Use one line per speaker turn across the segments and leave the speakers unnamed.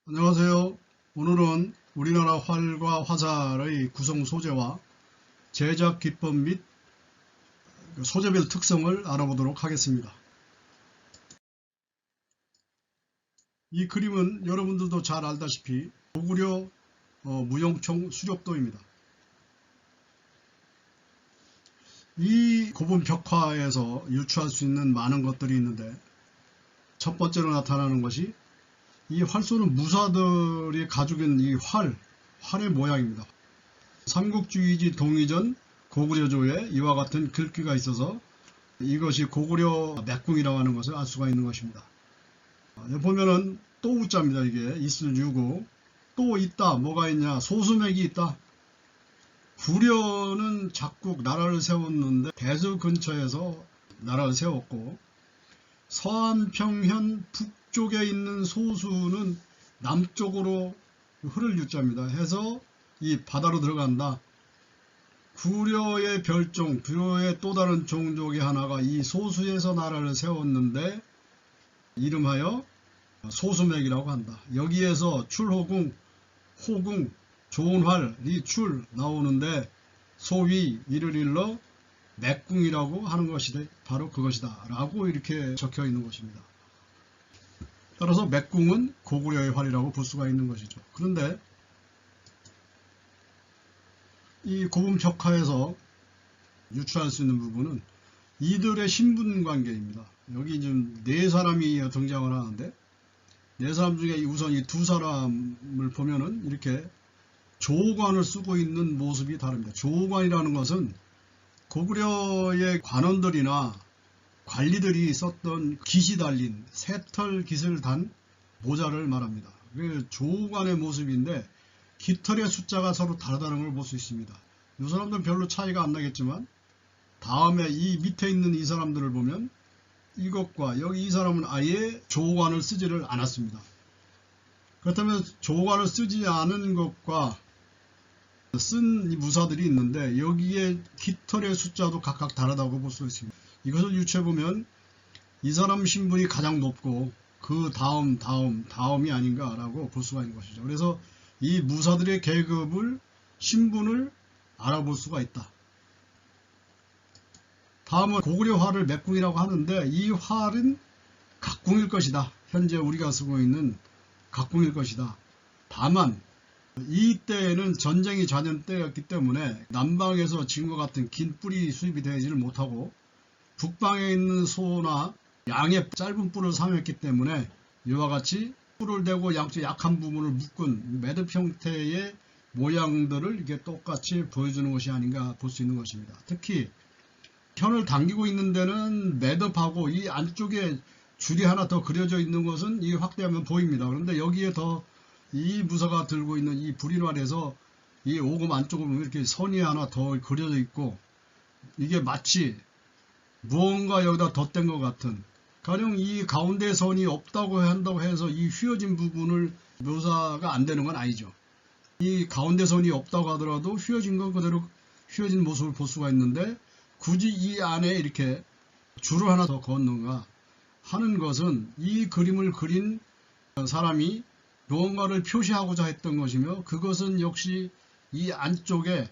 안녕하세요. 오늘은 우리나라 활과 화살의 구성 소재와 제작 기법 및 소재별 특성을 알아보도록 하겠습니다. 이 그림은 여러분들도 잘 알다시피 고구려 무용총 수렵도입니다. 이 고분 벽화에서 유추할 수 있는 많은 것들이 있는데, 첫 번째로 나타나는 것이 이 활 쏘는 무사들이 가지고 있는 이 활의 모양입니다. 삼국주의지 동의전 고구려조에 이와 같은 글귀가 있어서 이것이 고구려 맥궁이라고 하는 것을 알 수가 있는 것입니다. 여기 보면은 또 우자입니다. 이게 있을 유고, 또 있다, 뭐가 있냐, 소수맥이 있다. 구려는 작국 나라를 세웠는데 대수 근처에서 나라를 세웠고, 서안평현 북쪽에 있는 소수는 남쪽으로 흐를 유자입니다. 해서 이 바다로 들어간다. 구려의 별종, 구려의 또 다른 종족의 하나가 이 소수에서 나라를 세웠는데 이름하여 소수맥이라고 한다. 여기에서 출호궁, 호궁, 좋은 활이 출 나오는데 소위 이를 일러 맥궁이라고 하는 것이 바로 그것이다 라고 이렇게 적혀 있는 것입니다. 따라서 맥궁은 고구려의 활이라고 볼 수가 있는 것이죠. 그런데 이 고분 벽화에서 유추할 수 있는 부분은 이들의 신분 관계입니다. 여기 지금 네 사람이 등장을 하는데, 네 사람 중에 우선 이 두 사람을 보면은 이렇게 조관을 쓰고 있는 모습이 다릅니다. 조관이라는 것은 고구려의 관원들이나 관리들이 썼던 깃이 달린 새털 깃을 단 모자를 말합니다. 조관의 모습인데 깃털의 숫자가 서로 다르다는 걸 볼 수 있습니다. 이 사람들은 별로 차이가 안 나겠지만 다음에 이 밑에 있는 이 사람들을 보면 이것과 여기 이 사람은 아예 조관을 쓰지를 않았습니다. 그렇다면 조관을 쓰지 않은 것과 쓴 무사들이 있는데 여기에 깃털의 숫자도 각각 다르다고 볼 수 있습니다. 이것을 유추해보면 이 사람 신분이 가장 높고 그 다음이 아닌가라고 볼 수가 있는 것이죠. 그래서 이 무사들의 계급을, 신분을 알아볼 수가 있다. 다음은 고구려 활을 맥궁이라고 하는데 이 활은 각궁일 것이다. 현재 우리가 쓰고 있는 각궁일 것이다. 다만 이때에는 전쟁이 잦은 때였기 때문에 남방에서 지금과 같은 긴 뿔이 수입이 되지를 못하고 북방에 있는 소나 양의 짧은 뿔을 사용했기 때문에 이와 같이 뿔을 대고 양쪽 약한 부분을 묶은 매듭 형태의 모양들을 이렇게 똑같이 보여주는 것이 아닌가 볼 수 있는 것입니다. 특히 현을 당기고 있는 데는 매듭하고 이 안쪽에 줄이 하나 더 그려져 있는 것은 이 확대하면 보입니다. 그런데 여기에 더 이 무사가 들고 있는 이 불인활에서 이 오금 안쪽으로 이렇게 선이 하나 더 그려져 있고, 이게 마치 무언가 여기다 덧댄 것 같은, 가령 이 가운데 선이 없다고 한다고 해서 이 휘어진 부분을 묘사가 안 되는 건 아니죠. 이 가운데 선이 없다고 하더라도 휘어진 건 그대로 휘어진 모습을 볼 수가 있는데 굳이 이 안에 이렇게 줄을 하나 더 그었는가 하는 것은 이 그림을 그린 사람이 무언가를 표시하고자 했던 것이며, 그것은 역시 이 안쪽에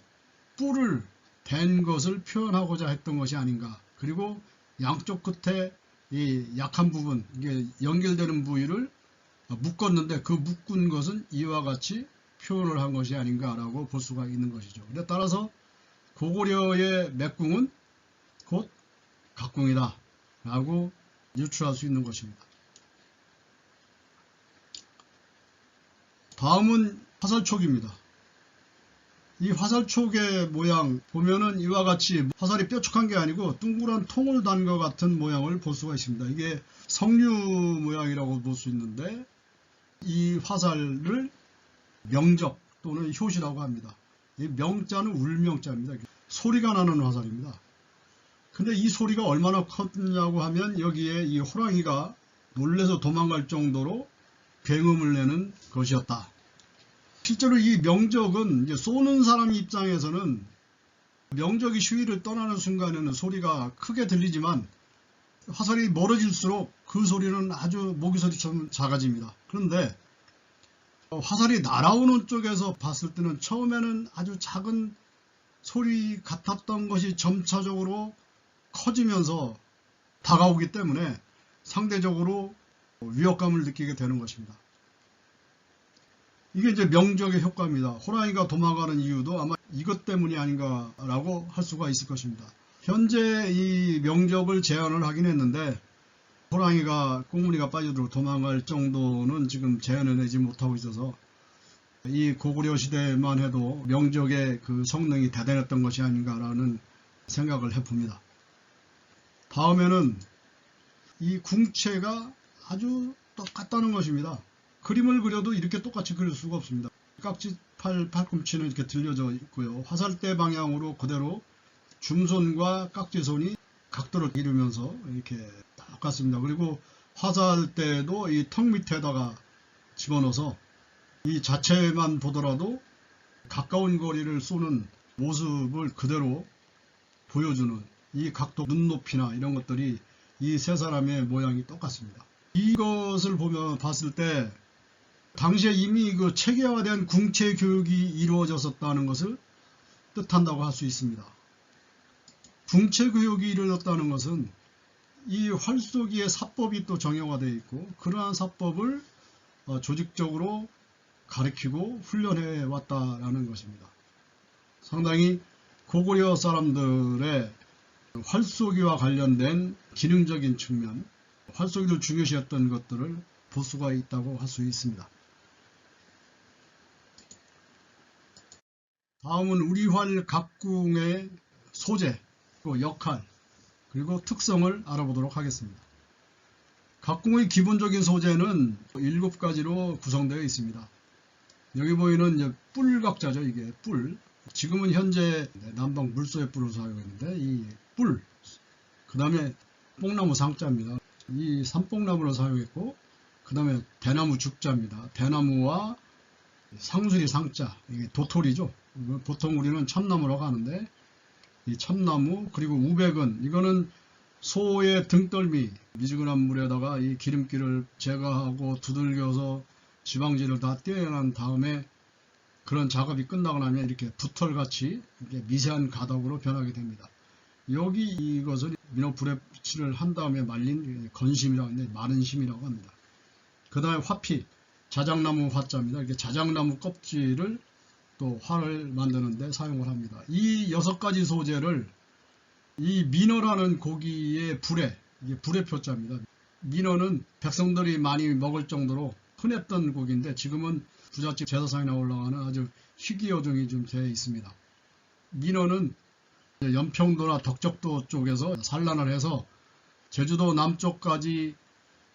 뿔을 댄 것을 표현하고자 했던 것이 아닌가. 그리고 양쪽 끝에 이 약한 부분, 이게 연결되는 부위를 묶었는데 그 묶은 것은 이와 같이 표현을 한 것이 아닌가라고 볼 수가 있는 것이죠. 따라서 고구려의 맥궁은 곧 각궁이다 라고 유추할 수 있는 것입니다. 다음은 화살촉입니다. 이 화살촉의 모양 보면은 이와 같이 화살이 뾰족한 게 아니고 둥그런 통을 단 것 같은 모양을 볼 수가 있습니다. 이게 석류 모양이라고 볼 수 있는데 이 화살을 명적 또는 효시라고 합니다. 이 명자는 울명자입니다. 소리가 나는 화살입니다. 근데 이 소리가 얼마나 컸냐고 하면 여기에 이 호랑이가 놀래서 도망갈 정도로 굉음을 내는 것이었다. 실제로 이 명적은 이제 쏘는 사람 입장에서는 명적이 시위를 떠나는 순간에는 소리가 크게 들리지만 화살이 멀어질수록 그 소리는 아주 모기 소리처럼 작아집니다. 그런데 화살이 날아오는 쪽에서 봤을 때는 처음에는 아주 작은 소리 같았던 것이 점차적으로 커지면서 다가오기 때문에 상대적으로 위협감을 느끼게 되는 것입니다. 이게 이제 명적의 효과입니다. 호랑이가 도망가는 이유도 아마 이것 때문이 아닌가라고 할 수가 있을 것입니다. 현재 이 명적을 제한을 하긴 했는데 호랑이가 꽁무니가 빠지도록 도망갈 정도는 지금 제한해내지 못하고 있어서 이 고구려 시대만 해도 명적의 그 성능이 대단했던 것이 아닌가라는 생각을 해봅니다. 다음에는 이 궁체가 아주 똑같다는 것입니다. 그림을 그려도 이렇게 똑같이 그릴 수가 없습니다. 팔꿈치는 이렇게 들려져 있고요. 화살대 방향으로 그대로 줌손과 깍지손이 각도를 이루면서 이렇게 똑같습니다. 그리고 화살대도 이 턱 밑에다가 집어넣어서 이 자체만 보더라도 가까운 거리를 쏘는 모습을 그대로 보여주는 이 각도, 눈높이나 이런 것들이 이 세 사람의 모양이 똑같습니다. 이것을 봤을 때 당시에 이미 그 체계화된 궁체 교육이 이루어졌었다는 것을 뜻한다고 할 수 있습니다. 궁체 교육이 이루어졌다는 것은 이 활쏘기의 사법이 또 정형화되어 있고 그러한 사법을 조직적으로 가르치고 훈련해 왔다라는 것입니다. 상당히 고구려 사람들의 활쏘기와 관련된 기능적인 측면, 활쏘기를 중요시했던 것들을 볼 수가 있다고 할 수 있습니다. 다음은 우리활 각궁의 소재, 역할, 그리고 특성을 알아보도록 하겠습니다. 각궁의 기본적인 소재는 7가지로 구성되어 있습니다. 여기 보이는 뿔각자죠. 이게 뿔. 지금은 현재 남방 물소의 뿔을 사용했는데 이 뿔, 그 다음에 뽕나무 상자입니다. 이 삼뽕나무를 사용했고 그 다음에 대나무 죽자입니다. 대나무와 상수리 상자, 이게 도토리죠. 보통 우리는 참나무라고 하는데 이 참나무, 그리고 우백은 이거는 소의 등떨미, 미지근한 물에다가 이 기름기를 제거하고 두들겨서 지방질을 다 떼어낸 다음에 그런 작업이 끝나고 나면 이렇게 붓털같이 이렇게 미세한 가닥으로 변하게 됩니다. 여기 이것을 민어불에 칠을 한 다음에 말린 건심이라고 하는데 마른 심이라고 합니다. 그 다음에 화피, 자작나무 화자입니다. 이렇게 자작나무 껍질을 또 활을 만드는데 사용을 합니다. 이 6가지 소재를 이 민어라는 고기의 불에, 이게 불의 표자입니다. 민어는 백성들이 많이 먹을 정도로 흔했던 고기인데 지금은 부잣집 제사상이나 올라가는 아주 희귀어종이 좀 되어 있습니다. 민어는 연평도나 덕적도 쪽에서 산란을 해서 제주도 남쪽까지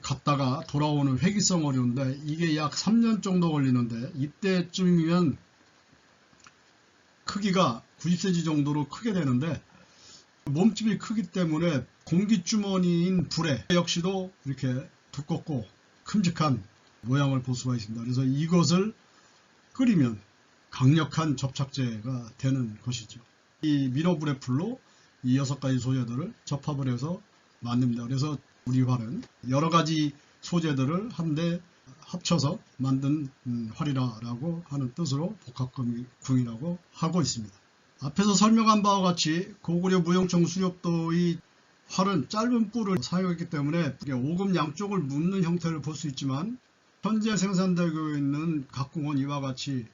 갔다가 돌아오는 회기성 어류인데 이게 약 3년 정도 걸리는데 이때쯤이면 크기가 90cm 정도로 크게 되는데 몸집이 크기 때문에 공기주머니인 불에 역시도 이렇게 두껍고 큼직한 모양을 볼 수가 있습니다. 그래서 이것을 끓이면 강력한 접착제가 되는 것이죠. 이 민어불의 풀로 이 6가지 소재들을 접합을 해서 만듭니다. 그래서 우리 활은 여러가지 소재들을 한데 합쳐서 만든 활이라고 하는 뜻으로 복합궁이라고 하고 있습니다. 앞에서 설명한 바와 같이 고구려 무용청 수렵도의 활은 짧은 뿔을 사용했기 때문에 오금 양쪽을 묶는 형태를 볼 수 있지만 현재 생산되고 있는 각궁은 이와 같이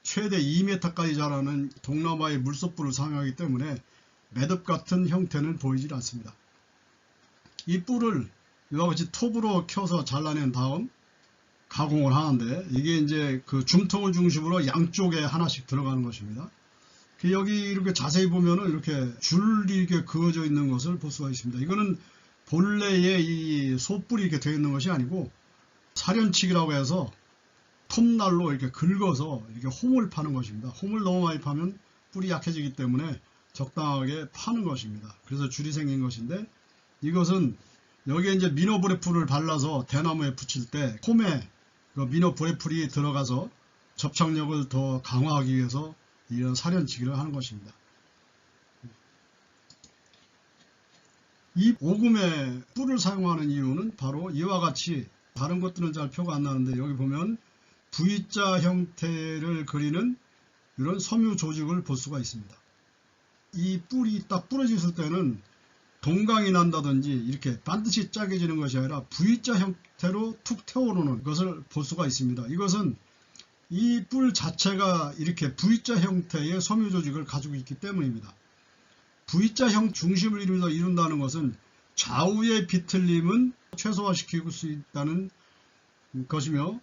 최대 2m까지 자라는 동남아의 물소뿔을 사용하기 때문에 매듭 같은 형태는 보이질 않습니다. 이 뿔을 이와 같이 톱으로 켜서 잘라낸 다음 가공을 하는데 이게 이제 그 줌통을 중심으로 양쪽에 하나씩 들어가는 것입니다. 여기 이렇게 자세히 보면은 이렇게 줄이 이렇게 그어져 있는 것을 볼 수가 있습니다. 이거는 본래의 이 소뿔이 이렇게 되어 있는 것이 아니고 사련치기라고 해서 톱날로 이렇게 긁어서 이렇게 홈을 파는 것입니다. 홈을 너무 많이 파면 뿔이 약해지기 때문에 적당하게 파는 것입니다. 그래서 줄이 생긴 것인데 이것은 여기에 이제 민어불의풀을 발라서 대나무에 붙일 때 홈에 그 민어불의풀이 들어가서 접착력을 더 강화하기 위해서 이런 사련치기를 하는 것입니다. 이 오금의 뿔을 사용하는 이유는 바로 이와 같이 다른 것들은 잘 표가 안 나는데 여기 보면 V자 형태를 그리는 이런 섬유 조직을 볼 수가 있습니다. 이 뿔이 딱 부러졌을 때는 동강이 난다든지 이렇게 반드시 짜게지는 것이 아니라 V자 형태로 툭 튀어오르는 것을 볼 수가 있습니다. 이것은 이 뿔 자체가 이렇게 V자 형태의 섬유 조직을 가지고 있기 때문입니다. V자형 중심을 이룬다는 것은 좌우의 비틀림은 최소화시킬 수 있다는 것이며,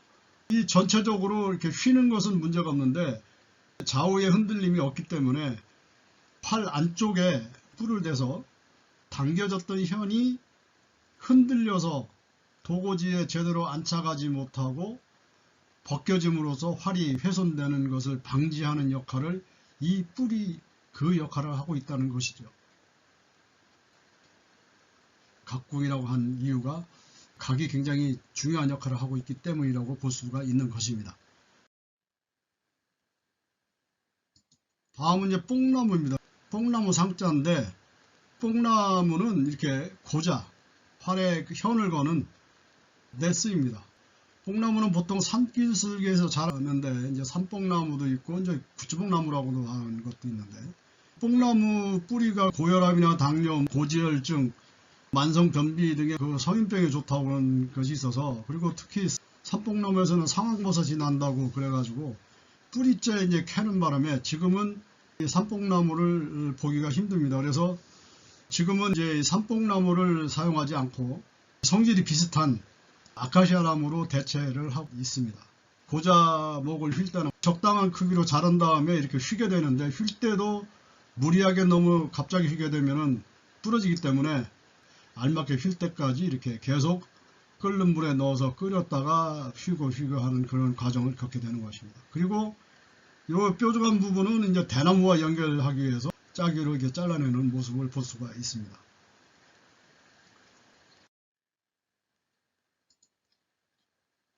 이 전체적으로 이렇게 휘는 것은 문제가 없는데 좌우의 흔들림이 없기 때문에 팔 안쪽에 뿔을 대서 당겨졌던 현이 흔들려서 도고지에 제대로 안착하지 못하고 벗겨짐으로써 활이 훼손되는 것을 방지하는 역할을 이 뿔이 그 역할을 하고 있다는 것이죠. 각궁이라고 한 이유가 각이 굉장히 중요한 역할을 하고 있기 때문이라고 볼 수가 있는 것입니다. 다음은 이제 뽕나무입니다. 뽕나무 상자인데, 뽕나무는 이렇게 고자, 활에 현을 거는 데 쓰입니다. 뽕나무는 보통 산기슭에서 자라는데, 이제 산뽕나무도 있고, 이제 구추뽕나무라고도 하는 것도 있는데, 뽕나무 뿌리가 고혈압이나 당뇨, 고지혈증, 만성변비 등의 그 성인병에 좋다고 하는 것이 있어서, 그리고 특히 산뽕나무에서는 상황버섯이 난다고 그래가지고 뿌리째 이제 캐는 바람에 지금은 산뽕나무를 보기가 힘듭니다. 그래서 지금은 이제 산뽕나무를 사용하지 않고 성질이 비슷한 아카시아 나무로 대체를 하고 있습니다. 고자목을 휠 때는 적당한 크기로 자른 다음에 이렇게 휘게 되는데, 휠 때도 무리하게 너무 갑자기 휘게 되면은 부러지기 때문에 알맞게 휠 때까지 이렇게 계속 끓는 물에 넣어서 끓였다가 휘고 하는 그런 과정을 겪게 되는 것입니다. 그리고 이 뾰족한 부분은 이제 대나무와 연결하기 위해서 짜기로 이렇게 잘라내는 모습을 볼 수가 있습니다.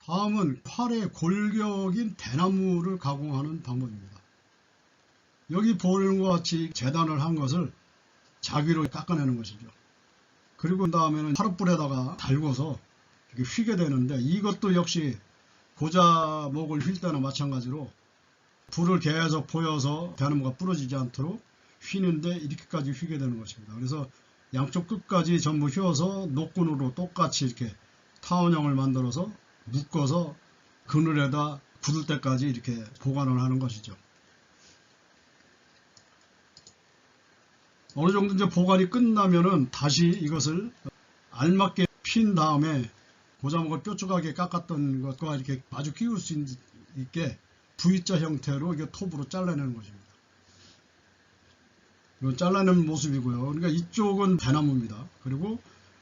다음은 활의 골격인 대나무를 가공하는 방법입니다. 여기 보는 것 같이 재단을 한 것을 자귀로 깎아내는 것이죠. 그리고 그 다음에는 화롯불에다가 달궈서 이렇게 휘게 되는데, 이것도 역시 고자목을 휠 때나 마찬가지로 불을 계속 보여서 대나무가 부러지지 않도록 휘는데 이렇게까지 휘게 되는 것입니다. 그래서 양쪽 끝까지 전부 휘어서 노끈으로 똑같이 이렇게 타원형을 만들어서 묶어서 그늘에다 굳을 때까지 이렇게 보관을 하는 것이죠. 어느 정도 이제 보관이 끝나면은 다시 이것을 알맞게 핀 다음에 고자목을 뾰족하게 깎았던 것과 이렇게 마주 끼울 수 있게 V자 형태로 이게 톱으로 잘라내는 것입니다. 이건 잘라내는 모습이고요. 그러니까 이쪽은 대나무입니다. 그리고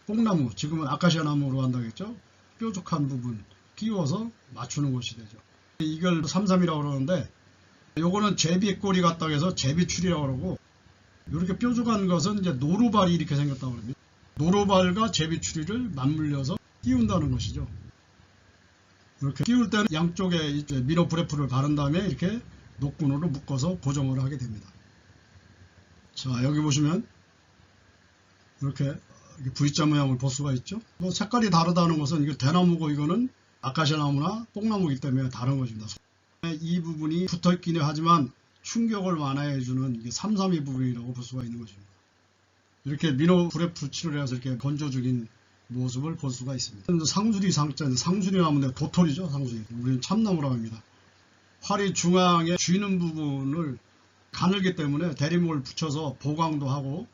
뽕나무, 지금은 아카시아 나무로 한다겠죠. 뾰족한 부분 끼워서 맞추는 것이 되죠. 이걸 3-3이라고 그러는데, 요거는 제비꼬리 같다고 해서 제비출이라고 그러고, 이렇게 뾰족한 것은 이제 노루발이 이렇게 생겼다고 합니다. 노루발과 제비추리를 맞물려서 끼운다는 것이죠. 이렇게 끼울 때는 양쪽에 이제 미노 브레프를 바른 다음에 이렇게 노끈으로 묶어서 고정을 하게 됩니다. 자, 여기 보시면 이렇게 V자 모양을 볼 수가 있죠. 뭐 색깔이 다르다는 것은 이게 대나무고 이거는 아카시아 나무나 뽕나무이기 때문에 다른 것입니다. 이 부분이 붙어 있기는 하지만 충격을 완화해주는 이게 3-3의 부분이라고 볼 수가 있는 것입니다. 이렇게 미노 브레프 치료를 해서 이렇게 건져주긴 모습을 볼 수가 있습니다. 상수리 상자, 상수리 나무인데 도토리죠, 상수리. 우리는 참나무라고 합니다. 활이 중앙에 쥐는 부분을 가늘기 때문에 대리목을 붙여서 보강도 하고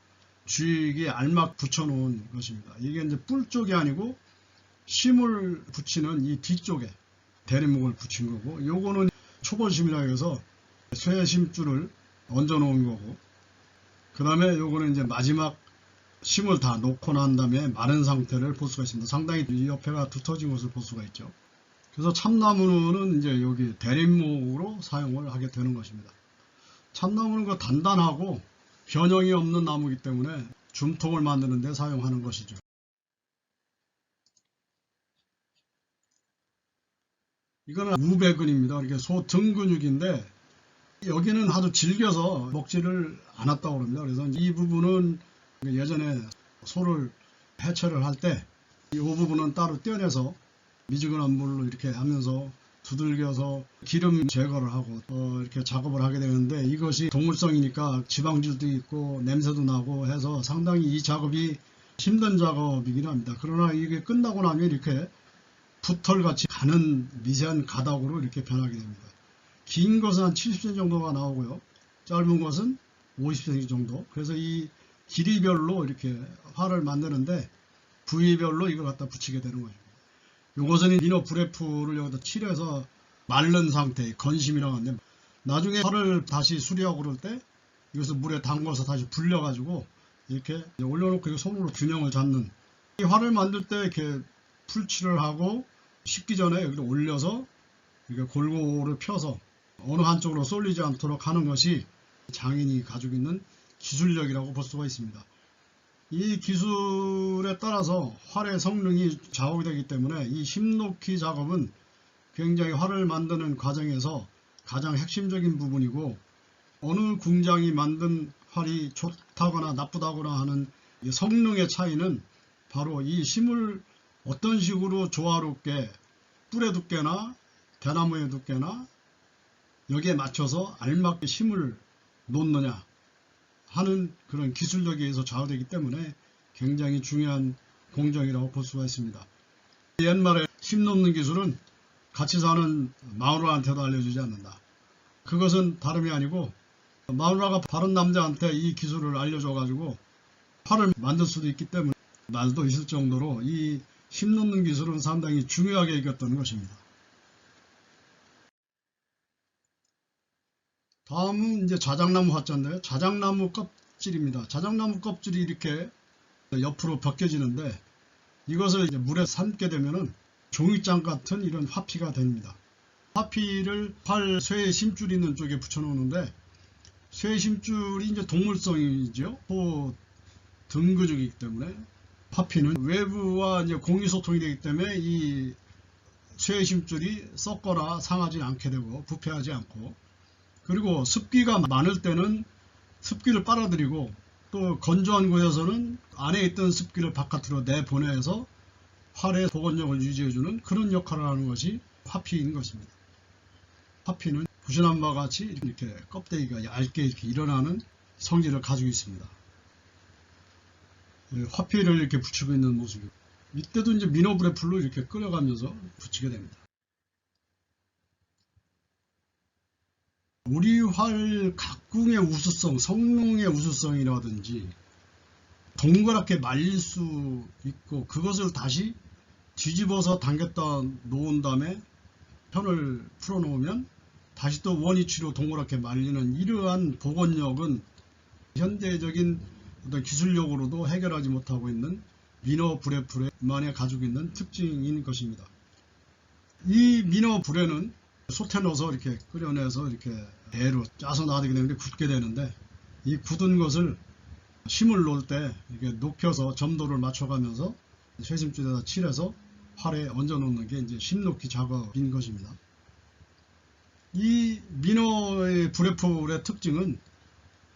쥐익에 알맞게 붙여놓은 것입니다. 이게 이제 뿔 쪽이 아니고 심을 붙이는 이 뒤쪽에 대리목을 붙인 거고, 요거는 초벌심이라고 해서 쇠 심줄을 얹어 놓은 거고, 그 다음에 요거는 이제 마지막 심을 다 놓고 난 다음에 마른 상태를 볼 수가 있습니다. 상당히 이 옆에가 두터진 것을 볼 수가 있죠. 그래서 참나무는 이제 여기 대림목으로 사용을 하게 되는 것입니다. 참나무는 그 단단하고 변형이 없는 나무이기 때문에 줌통을 만드는 데 사용하는 것이죠. 이거는 우배근입니다. 이렇게 소 등 근육인데, 여기는 하도 질겨서 먹지를 않았다고 합니다. 그래서 이 부분은 예전에 소를 해체를 할 때 이 부분은 따로 떼어내서 미지근한 물로 이렇게 하면서 두들겨서 기름 제거를 하고 이렇게 작업을 하게 되는데, 이것이 동물성이니까 지방질도 있고 냄새도 나고 해서 상당히 이 작업이 힘든 작업이긴 합니다. 그러나 이게 끝나고 나면 이렇게 붓털같이 가는 미세한 가닥으로 이렇게 변하게 됩니다. 긴 것은 한 70cm 정도가 나오고요. 짧은 것은 50cm 정도. 그래서 이 길이별로 이렇게 활을 만드는데 부위별로 이걸 갖다 붙이게 되는 거죠. 이것은 민어 브레프를 여기다 칠해서 마른 상태의 건심이라고 하는데, 나중에 활을 다시 수리하고 그럴 때 이것을 물에 담궈서 다시 불려가지고 이렇게 올려놓고 손으로 균형을 잡는, 이 활을 만들 때 이렇게 풀칠을 하고 식기 전에 여기를 올려서 이렇게 골고루 펴서 어느 한쪽으로 쏠리지 않도록 하는 것이 장인이 가지고 있는 기술력이라고 볼 수가 있습니다. 이 기술에 따라서 활의 성능이 좌우되기 되기 때문에 이 심놓기 작업은 굉장히 활을 만드는 과정에서 가장 핵심적인 부분이고, 어느 공장이 만든 활이 좋다거나 나쁘다거나 하는 성능의 차이는 바로 이 심을 어떤 식으로 조화롭게 뿔의 두께나 대나무의 두께나 여기에 맞춰서 알맞게 심을 놓느냐 하는 그런 기술력에 의해서 좌우되기 때문에 굉장히 중요한 공정이라고 볼 수가 있습니다. 옛말에 심 놓는 기술은 같이 사는 마누라한테도 알려주지 않는다. 그것은 다름이 아니고 마누라가 다른 남자한테 이 기술을 알려줘가지고 활을 만들 수도 있기 때문에 말도 있을 정도로 이 심 놓는 기술은 상당히 중요하게 여겼던 것입니다. 다음은 이제 자작나무 화자인데요. 자작나무 껍질입니다. 자작나무 껍질이 이렇게 옆으로 벗겨지는데, 이것을 이제 물에 삶게 되면은 종이장 같은 이런 화피가 됩니다. 화피를 활 쇠의 심줄 있는 쪽에 붙여 놓는데, 쇠의 심줄이 이제 동물성이죠. 또 등근육이기 때문에 화피는 외부와 이제 공유소통이 되기 때문에 이 쇠의 심줄이 썩거나 상하지 않게 되고 부패하지 않고, 그리고 습기가 많을 때는 습기를 빨아들이고, 또 건조한 곳에서는 안에 있던 습기를 바깥으로 내보내서 활의 보건력을 유지해주는 그런 역할을 하는 것이 화피인 것입니다. 화피는 부신한 바와 같이 이렇게 껍데기가 얇게 이렇게 일어나는 성질을 가지고 있습니다. 화피를 이렇게 붙이고 있는 모습이고, 이때도 이제 민어브레풀로 이렇게 끓여가면서 붙이게 됩니다. 우리 활 각궁의 우수성, 성능의 우수성이라든지 동그랗게 말릴 수 있고, 그것을 다시 뒤집어서 당겼다 놓은 다음에 편을 풀어 놓으면 다시 또 원위치로 동그랗게 말리는 이러한 복원력은 현대적인 어떤 기술력으로도 해결하지 못하고 있는 민어 브레풀만이 가지고 있는 특징인 것입니다. 이 민어 브레는 솥에 넣어서 이렇게 끓여내서 이렇게 배로 짜서 놔두게 되는데 굳게 되는데, 이 굳은 것을 심을 놓을 때 이렇게 높여서 점도를 맞춰가면서 쇠심줄에다 칠해서 활에 얹어 놓는 게 이제 심 놓기 작업인 것입니다. 이 민어의 브레풀의 특징은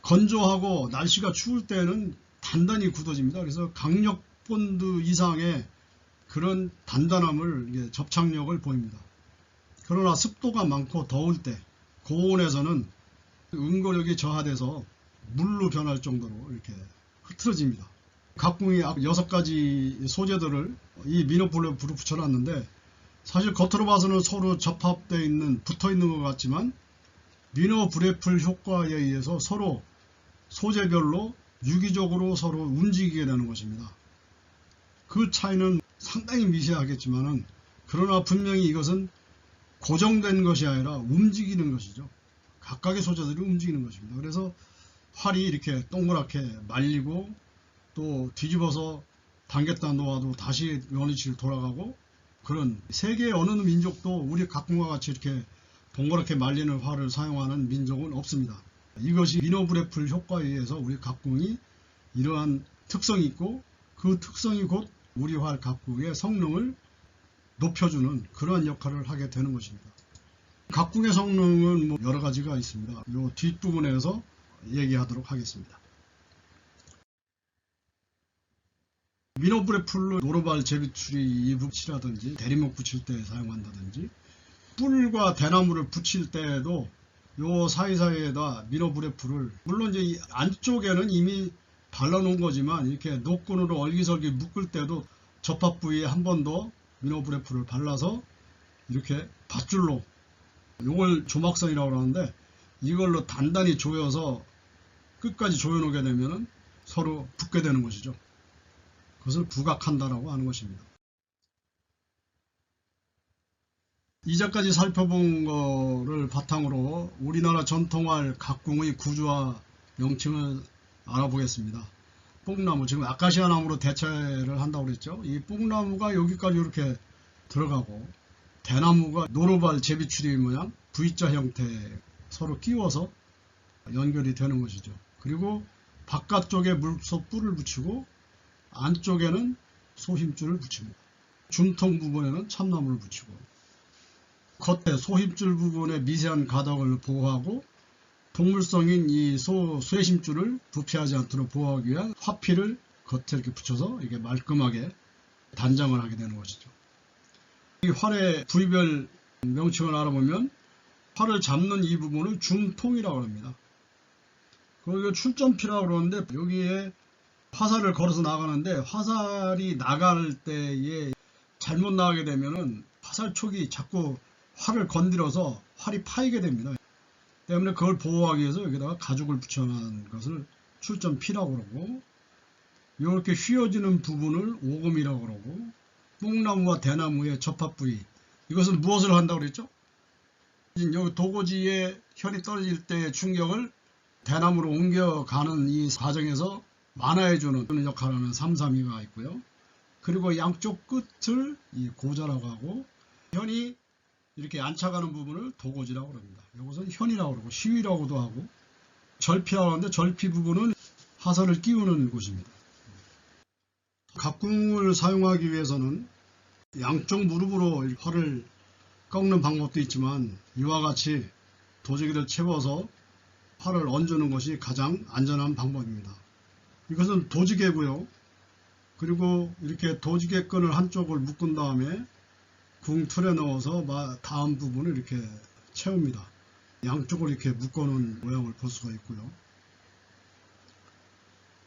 건조하고 날씨가 추울 때는 단단히 굳어집니다. 그래서 강력본드 이상의 그런 단단함을, 접착력을 보입니다. 그러나 습도가 많고 더울 때, 고온에서는 응고력이 저하돼서 물로 변할 정도로 이렇게 흐트러집니다. 각궁이 6가지 소재들을 이 민어브레풀에 붙여놨는데, 사실 겉으로 봐서는 서로 접합되어 있는, 붙어 있는 것 같지만 민어브레풀 효과에 의해서 서로 소재별로 유기적으로 서로 움직이게 되는 것입니다. 그 차이는 상당히 미세하겠지만은, 그러나 분명히 이것은 고정된 것이 아니라 움직이는 것이죠. 각각의 소재들이 움직이는 것입니다. 그래서 활이 이렇게 동그랗게 말리고 또 뒤집어서 당겼다 놓아도 다시 원위치로 돌아가고, 그런 세계 어느 민족도 우리 각궁과 같이 이렇게 동그랗게 말리는 활을 사용하는 민족은 없습니다. 이것이 민어브레풀 효과에 의해서 우리 각궁이 이러한 특성이 있고, 그 특성이 곧 우리 활 각궁의 성능을 높여주는 그러한 역할을 하게 되는 것입니다. 각궁의 성능은 여러 가지가 있습니다. 이 뒷부분에서 얘기하도록 하겠습니다. 민어브레풀로 노루발 제비추리 이북치라든지 대리목 붙일 때 사용한다든지, 뿔과 대나무를 붙일 때에도 요 사이사이에다 미노브레프를, 물론 이제 이 안쪽에는 이미 발라놓은 거지만 이렇게 노끈으로 얼기설기 묶을 때도 접합 부위에 한 번 더 미노브레프를 발라서 이렇게 밧줄로, 요걸 조막선이라고 하는데, 이걸로 단단히 조여서 끝까지 조여놓게 되면 서로 붙게 되는 것이죠. 그것을 부각한다라고 하는 것입니다. 이제까지 살펴본 거를 바탕으로 우리나라 전통활 각궁의 구조와 명칭을 알아보겠습니다. 뽕나무, 지금 아카시아 나무로 대체를 한다고 그랬죠. 이 뽕나무가 여기까지 이렇게 들어가고, 대나무가 노루발 제비추리 모양 V자 형태 서로 끼워서 연결이 되는 것이죠. 그리고 바깥쪽에 물소 뿔을 붙이고 안쪽에는 소힘줄을 붙입니다. 중통 부분에는 참나무를 붙이고, 겉에 소힘줄 부분에 미세한 가닥을 보호하고 동물성인 이 쇠심줄을 부패하지 않도록 보호하기 위한 화피를 겉에 이렇게 붙여서 이게 말끔하게 단장을 하게 되는 것이죠. 이 활의 부위별 명칭을 알아보면 활을 잡는 이 부분을 중통이라고 합니다. 그리고 출점피라고 그러는데, 여기에 화살을 걸어서 나가는데 화살이 나갈 때에 잘못 나가게 되면은 화살촉이 자꾸 활을 건드려서 활이 파이게 됩니다. 때문에 그걸 보호하기 위해서 여기다가 가죽을 붙여놓은 것을 출점피라고 그러고, 이렇게 휘어지는 부분을 오금이라고 그러고, 뽕나무와 대나무의 접합 부위, 이것은 무엇을 한다고 그랬죠? 여기 도고지에 혈이 떨어질 때의 충격을 대나무로 옮겨가는 이 과정에서 완화해주는 역할을 하는 삼삼이가 있고요. 그리고 양쪽 끝을 이 고자라고 하고, 혈이 이렇게 안착하는 부분을 도고지라고 합니다. 이것은 현이라고 그러고, 시위라고도 하고, 절피라고 하는데 절피 부분은 화살을 끼우는 곳입니다. 각궁을 사용하기 위해서는 양쪽 무릎으로 활을 꺾는 방법도 있지만, 이와 같이 도지기를 채워서 활을 얹는 것이 가장 안전한 방법입니다. 이것은 도지개고요. 그리고 이렇게 도지개 끈을 한쪽을 묶은 다음에 궁 틀에 넣어서 다음 부분을 이렇게 채웁니다. 양쪽을 이렇게 묶어놓은 모양을 볼 수가 있고요.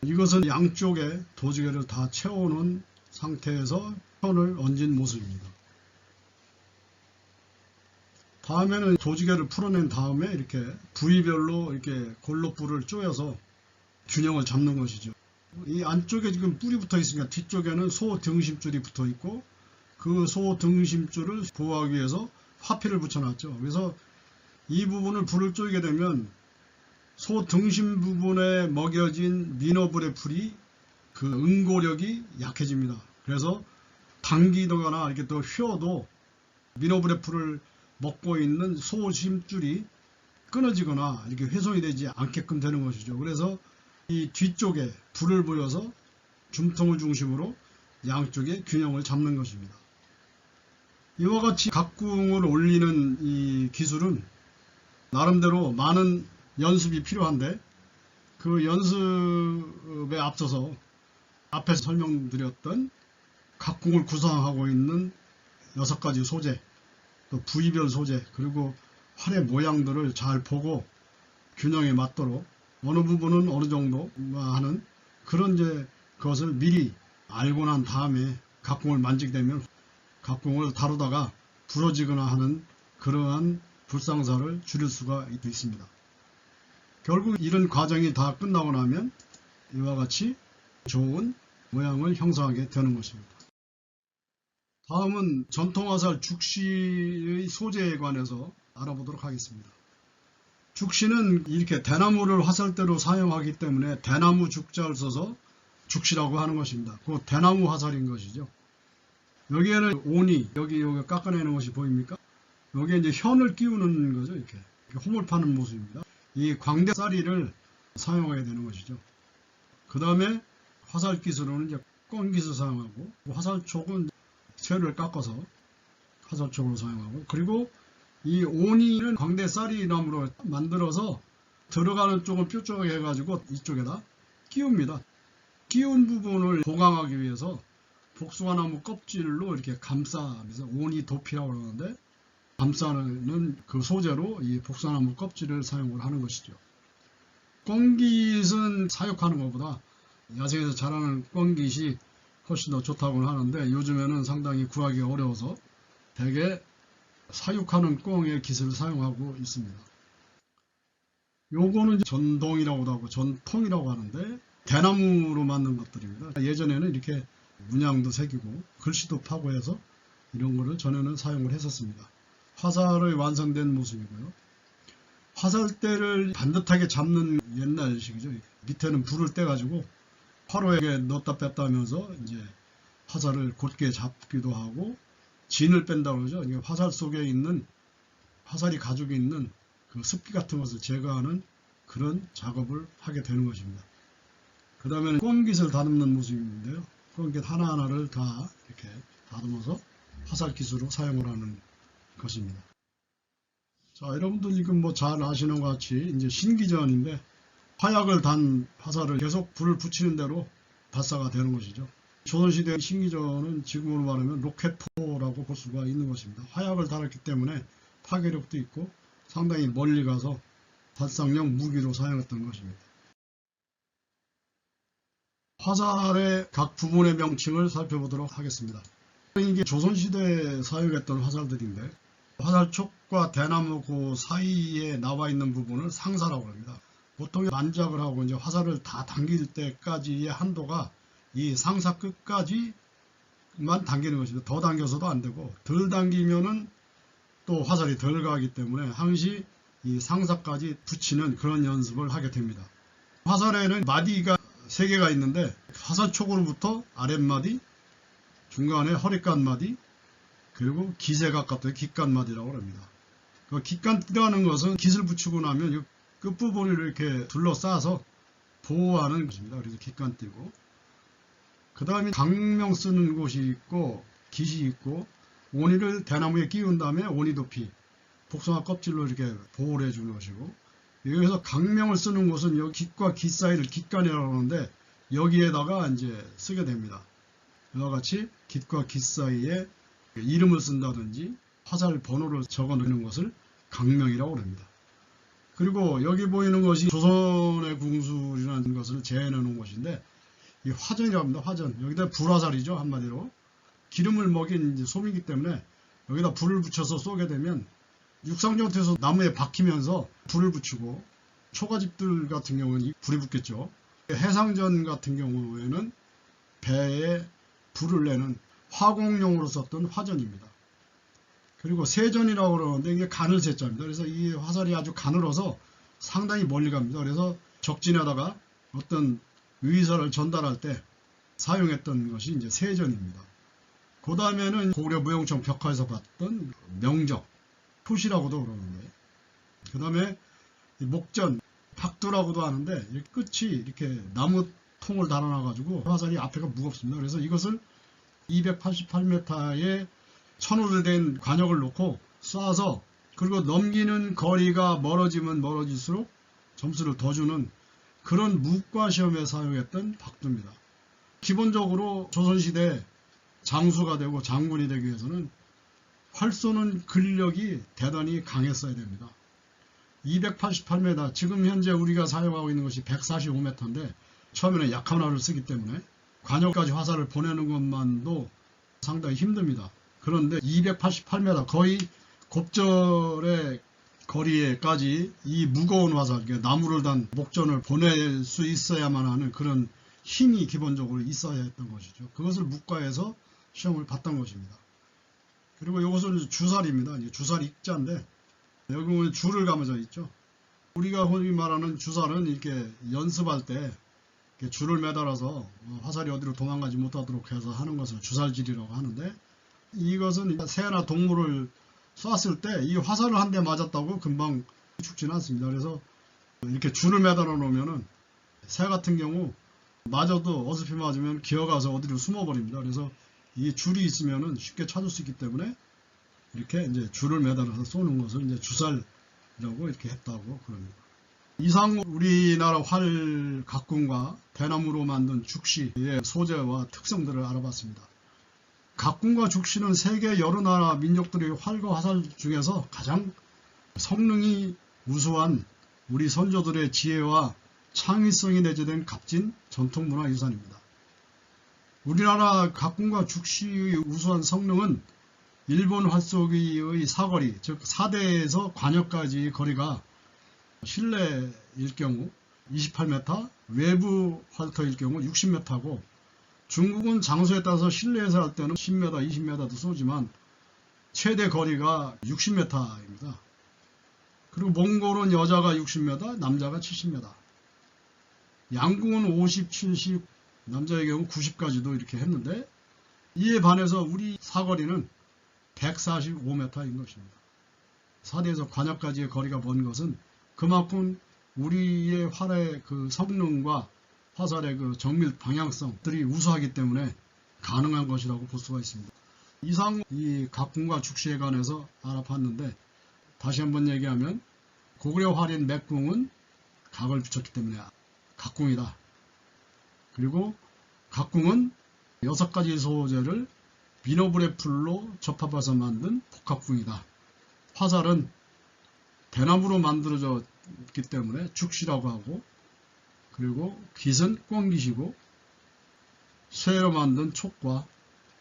이것은 양쪽에 도지개를 다 채워놓은 상태에서 현을 얹은 모습입니다. 다음에는 도지개를 풀어낸 다음에 이렇게 부위별로 이렇게 골로뿔을 쪼여서 균형을 잡는 것이죠. 이 안쪽에 지금 뿔이 붙어 있으니까 뒤쪽에는 소 등심줄이 붙어 있고, 그 소 등심줄을 보호하기 위해서 화피를 붙여놨죠. 그래서 이 부분을 불을 쪼이게 되면 소 등심 부분에 먹여진 미노브레풀이 그 응고력이 약해집니다. 그래서 당기거나 이렇게 또 휘어도 미노브레풀을 먹고 있는 소 심줄이 끊어지거나 이렇게 훼손이 되지 않게끔 되는 것이죠. 그래서 이 뒤쪽에 불을 보여서 중통을 중심으로 양쪽의 균형을 잡는 것입니다. 이와 같이 각궁을 올리는 이 기술은 나름대로 많은 연습이 필요한데, 그 연습에 앞서서 앞에서 설명드렸던 각궁을 구성하고 있는 6가지 소재, 또 부위별 소재, 그리고 활의 모양들을 잘 보고 균형에 맞도록 어느 부분은 어느 정도 하는 그런 그것을 미리 알고 난 다음에 각궁을 만지게 되면 각궁을 다루다가 부러지거나 하는 그러한 불상사를 줄일 수가 있습니다. 결국 이런 과정이 다 끝나고 나면 이와 같이 좋은 모양을 형성하게 되는 것입니다. 다음은 전통화살 죽시의 소재에 관해서 알아보도록 하겠습니다. 죽시는 이렇게 대나무를 화살대로 사용하기 때문에 대나무 죽자를 써서 죽시라고 하는 것입니다. 그 대나무 화살인 것이죠. 여기에는 오니, 여기 깎아내는 것이 보입니까? 여기에 이제 현을 끼우는 거죠. 이렇게 홈을 파는 모습입니다. 이 광대사리를 사용하게 되는 것이죠. 그 다음에 화살 기술로는 이제 껌기술 사용하고, 화살촉은 쇠를 깎아서 화살촉으로 사용하고, 그리고 이 오니는 광대사리 나무로 만들어서 들어가는 쪽을 뾰족하게 해가지고 이쪽에다 끼웁니다. 끼운 부분을 보강하기 위해서 복숭아나무 껍질로 이렇게 감싸면서 오니 도피라고 그러는데, 감싸는 그 소재로 이 복사나무 껍질을 사용을 하는 것이죠. 꽁깃은 사육하는 것보다 야생에서 자라는 꽁깃이 훨씬 더 좋다고 하는데 요즘에는 상당히 구하기가 어려워서 대개 사육하는 꽁의 깃을 사용하고 있습니다. 요거는 전동이라고도 하고 전통이라고 하는데 대나무로 만든 것들입니다. 예전에는 이렇게 문양도 새기고 글씨도 파고 해서 이런 거를 전에는 사용을 했었습니다. 화살의 완성된 모습이고요. 화살대를 반듯하게 잡는 옛날식이죠. 밑에는 불을 떼가지고 화로에 넣었다 뺐다 하면서 이제 화살을 곧게 잡기도 하고 진을 뺀다고 그러죠. 이게 화살 속에 있는 화살이 가지고 있는 그 습기 같은 것을 제거하는 그런 작업을 하게 되는 것입니다. 그 다음에는 꽁깃을 다듬는 모습인데요. 꽁깃 하나하나를 다 이렇게 다듬어서 화살깃으로 사용을 하는 것입니다. 자, 여러분들 지금 뭐 잘 아시는 것 같이 이제 신기전인데 화약을 단 화살을 계속 불을 붙이는 대로 발사가 되는 것이죠. 조선시대 신기전은 지금으로 말하면 로켓포라고 볼 수가 있는 것입니다. 화약을 달았기 때문에 파괴력도 있고 상당히 멀리 가서 발상용 무기로 사용했던 것입니다. 화살의 각 부분의 명칭을 살펴보도록 하겠습니다. 이게 조선시대에 사용했던 화살들인데 화살촉과 대나무 그 사이에 나와 있는 부분을 상사라고 합니다. 보통 만작을 하고 이제 화살을 다 당길 때까지의 한도가 이 상사 끝까지만 당기는 것입니다. 더 당겨서도 안 되고 덜 당기면은 또 화살이 덜 가기 때문에 항시 이 상사까지 붙이는 그런 연습을 하게 됩니다. 화살에는 마디가 3개가 있는데 화살촉으로부터 아랫마디, 중간에 허리끝 마디, 그리고 깃에 가깝다 깃간 마디라고 합니다. 그 깃간이라는 것은 깃을 붙이고 나면 이 끝부분을 이렇게 둘러싸서 보호하는 것입니다. 그래서 깃간띠고 그 다음에 강명 쓰는 곳이 있고 깃이 있고 오니를 대나무에 끼운 다음에 오니 도피 복숭아 껍질로 이렇게 보호를 해주는 것이고 여기서 강명을 쓰는 곳은 여기 깃과 깃 사이를 깃간이라고 하는데 여기에다가 이제 쓰게 됩니다. 이와 같이 깃과 깃 사이에 이름을 쓴다든지 화살 번호를 적어 놓는 것을 강명이라고 합니다. 그리고 여기 보이는 것이 조선의 궁술이라는 것을 재현해 놓은 것인데 이 화전이라고 합니다. 화전. 여기다 불화살이죠. 한마디로. 기름을 먹인 이제 솜이기 때문에 여기다 불을 붙여서 쏘게 되면 육상전투에서 나무에 박히면서 불을 붙이고 초가집들 같은 경우는 불이 붙겠죠. 해상전 같은 경우에는 배에 불을 내는 화공용으로 썼던 화전입니다. 그리고 세전이라고 그러는데 이게 가늘 세자입니다. 그래서 이 화살이 아주 가늘어서 상당히 멀리 갑니다. 그래서 적진에다가 어떤 의사를 전달할 때 사용했던 것이 이제 세전입니다. 그 다음에는 고구려 무용청 벽화에서 봤던 명적, 표시라고도 그러는데 그 다음에 목전, 박두라고도 하는데 끝이 이렇게 나무 통을 달아놔가지고 화살이 앞에가 무겁습니다. 그래서 이것을 288m에 천으로 된 관역을 놓고 쏴서 그리고 넘기는 거리가 멀어지면 멀어질수록 점수를 더 주는 그런 무과 시험에 사용했던 박두입니다. 기본적으로 조선시대 장수가 되고 장군이 되기 위해서는 활 쏘는 근력이 대단히 강했어야 됩니다. 288m, 지금 현재 우리가 사용하고 있는 것이 145m인데 처음에는 약한 활을 쓰기 때문에 관역까지 화살을 보내는 것만도 상당히 힘듭니다. 그런데 288m, 거의 곱절의 거리에까지 이 무거운 화살, 나무를 단 목전을 보낼 수 있어야만 하는 그런 힘이 기본적으로 있어야 했던 것이죠. 그것을 묵과에서 시험을 봤던 것입니다. 그리고 이것은 주살입니다. 주살 익자인데 여기 보면 줄을 감아져 있죠. 우리가 흔히 말하는 주살은 이렇게 연습할 때 이렇게 줄을 매달아서 화살이 어디로 도망가지 못하도록 해서 하는 것을 주살질이라고 하는데 이것은 새나 동물을 쐈을 때 이 화살을 한 대 맞았다고 금방 죽지는 않습니다. 그래서 이렇게 줄을 매달아 놓으면은 새 같은 경우 맞아도 어설피 맞으면 기어가서 어디로 숨어버립니다. 그래서 이 줄이 있으면은 쉽게 찾을 수 있기 때문에 이렇게 이제 줄을 매달아서 쏘는 것을 이제 주살이라고 이렇게 했다고 그럽니다. 이상 우리나라 활 각군과 대나무로 만든 죽시의 소재와 특성들을 알아봤습니다. 각궁과 죽시는 세계 여러 나라 민족들의 활과 화살 중에서 가장 성능이 우수한 우리 선조들의 지혜와 창의성이 내재된 값진 전통문화유산입니다. 우리나라 각궁과 죽시의 우수한 성능은 일본 활쏘기의 사거리, 즉 사대에서 관역까지 거리가 실내일 경우 28m, 외부 활터일 경우 60m고, 중국은 장소에 따라서 실내에서 할 때는 10m, 20m도 쏘지만 최대 거리가 60m입니다. 그리고 몽골은 여자가 60m, 남자가 70m. 양궁은 50, 70, 남자의 경우 90까지도 이렇게 했는데, 이에 반해서 우리 사거리는 145m인 것입니다. 사대에서 관역까지의 거리가 먼 것은 그만큼 우리의 활의 그 성능과 화살의 그 정밀 방향성들이 우수하기 때문에 가능한 것이라고 볼 수가 있습니다. 이상 이 각궁과 죽시에 관해서 알아봤는데, 다시 한번 얘기하면 고구려 활인 맥궁은 각을 붙였기 때문에 각궁이다. 그리고 각궁은 6가지 소재를 비너블의 풀로 접합해서 만든 복합궁이다. 화살은 대나무로 만들어졌기 때문에 죽시라고 하고, 그리고 깃은 꿩깃이고, 쇠로 만든 촉과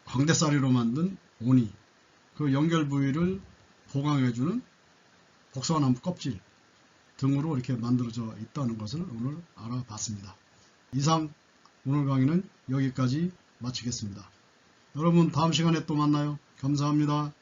광대사리로 만든 오니, 그 연결 부위를 보강해주는 복숭아나무 껍질 등으로 이렇게 만들어져 있다는 것을 오늘 알아봤습니다. 이상 오늘 강의는 여기까지 마치겠습니다. 여러분 다음 시간에 또 만나요. 감사합니다.